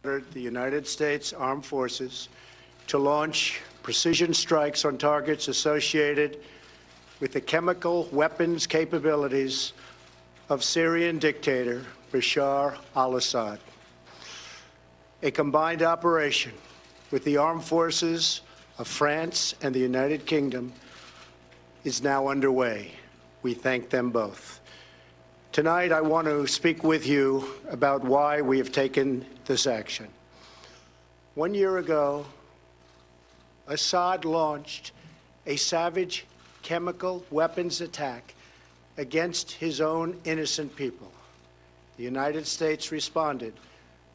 ordered the United States Armed Forces to launch precision strikes on targets associated with the chemical weapons capabilities of Syrian dictator Bashar al-Assad. A combined operation with the armed forces of France and the United Kingdom is now underway. We thank them both. Tonight, I want to speak with you about why we have taken this action. 1 year ago, Assad launched a savage chemical weapons attack against his own innocent people. The United States responded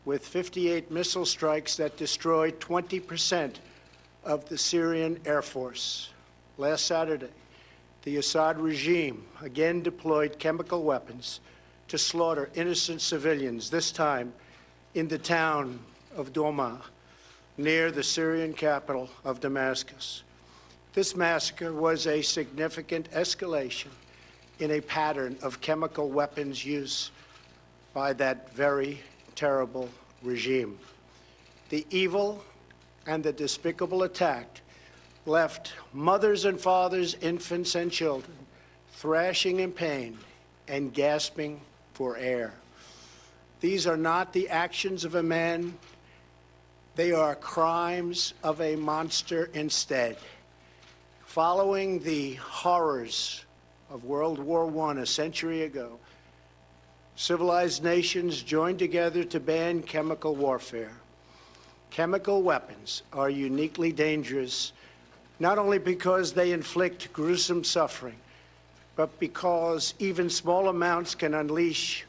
with 58 missile strikes that destroyed 20% of the Syrian Air Force. Last Saturday, the Assad regime again deployed chemical weapons to slaughter innocent civilians, this time in the town of Douma, near the Syrian capital of Damascus. This massacre was a significant escalation in a pattern of chemical weapons use by that very terrible regime. The evil and the despicable attack left mothers and fathers, infants and children thrashing in pain and gasping for air. These are not the actions of a man. They are crimes of a monster instead. Following the horrors of World War I a century ago, civilized nations joined together to ban chemical warfare. Chemical weapons are uniquely dangerous, not only because they inflict gruesome suffering, but because even small amounts can unleash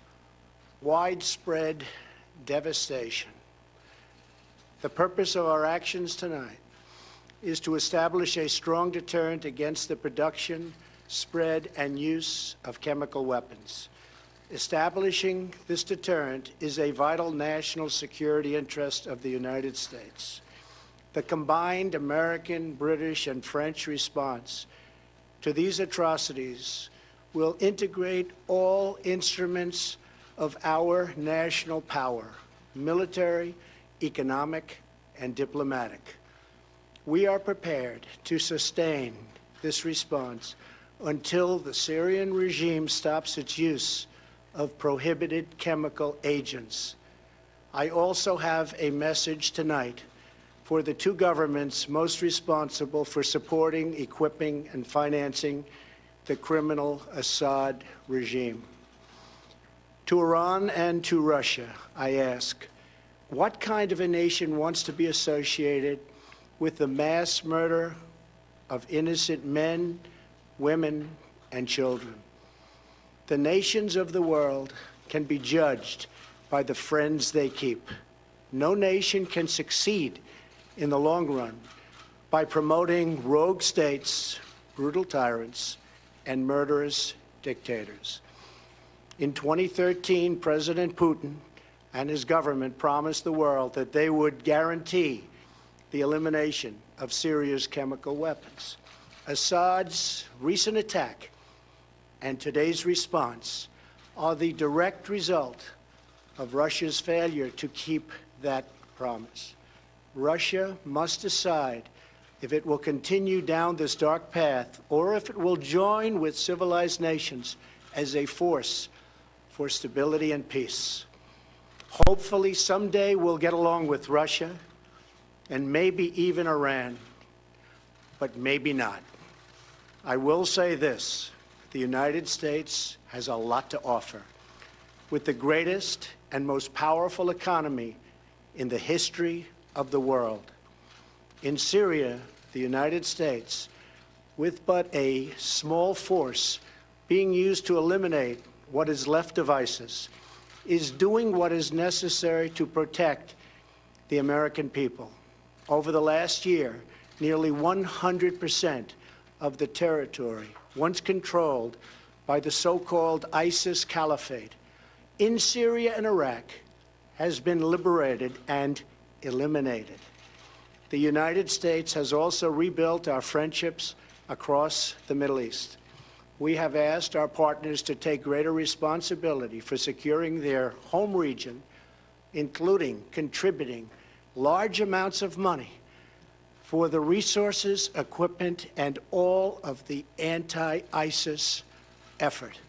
widespread devastation. The purpose of our actions tonight is to establish a strong deterrent against the production, spread, and use of chemical weapons. Establishing this deterrent is a vital national security interest of the United States. The combined American, British, and French response to these atrocities will integrate all instruments of our national power, military, economic, and diplomatic. We are prepared to sustain this response until the Syrian regime stops its use of prohibited chemical agents. I also have a message tonight for the two governments most responsible for supporting, equipping, and financing the criminal Assad regime. To Iran and to Russia, I ask, what kind of a nation wants to be associated with the mass murder of innocent men, women, and children? The nations of the world can be judged by the friends they keep. No nation can succeed in the long run by promoting rogue states, brutal tyrants, and murderous dictators. In 2013, President Putin and his government promised the world that they would guarantee the elimination of Syria's chemical weapons. Assad's recent attack and today's response are the direct result of Russia's failure to keep that promise. Russia must decide if it will continue down this dark path or if it will join with civilized nations as a force for stability and peace. Hopefully, someday we'll get along with Russia and maybe even Iran, but maybe not. I will say this: the United States has a lot to offer. With the greatest and most powerful economy in the history of the world. In Syria, the United States, with but a small force being used to eliminate what is left of ISIS, is doing what is necessary to protect the American people. Over the last year, nearly 100% of the territory once controlled by the so-called ISIS Caliphate in Syria and Iraq has been liberated and eliminated. The United States has also rebuilt our friendships across the Middle East. We have asked our partners to take greater responsibility for securing their home region including contributing large amounts of money for the resources, equipment, and all of the anti-ISIS effort.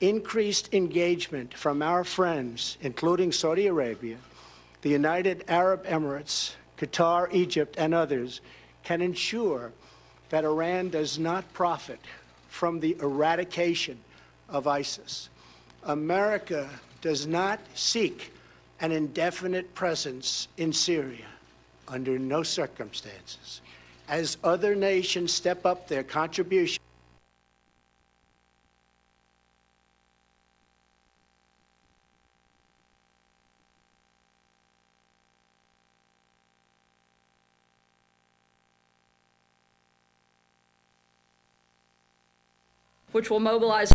Increased engagement from our friends, including Saudi Arabia, the United Arab Emirates, Qatar, Egypt, and others, can ensure that Iran does not profit from the eradication of ISIS. America does not seek an indefinite presence in Syria under no circumstances. As other nations step up their contribution, which will mobilize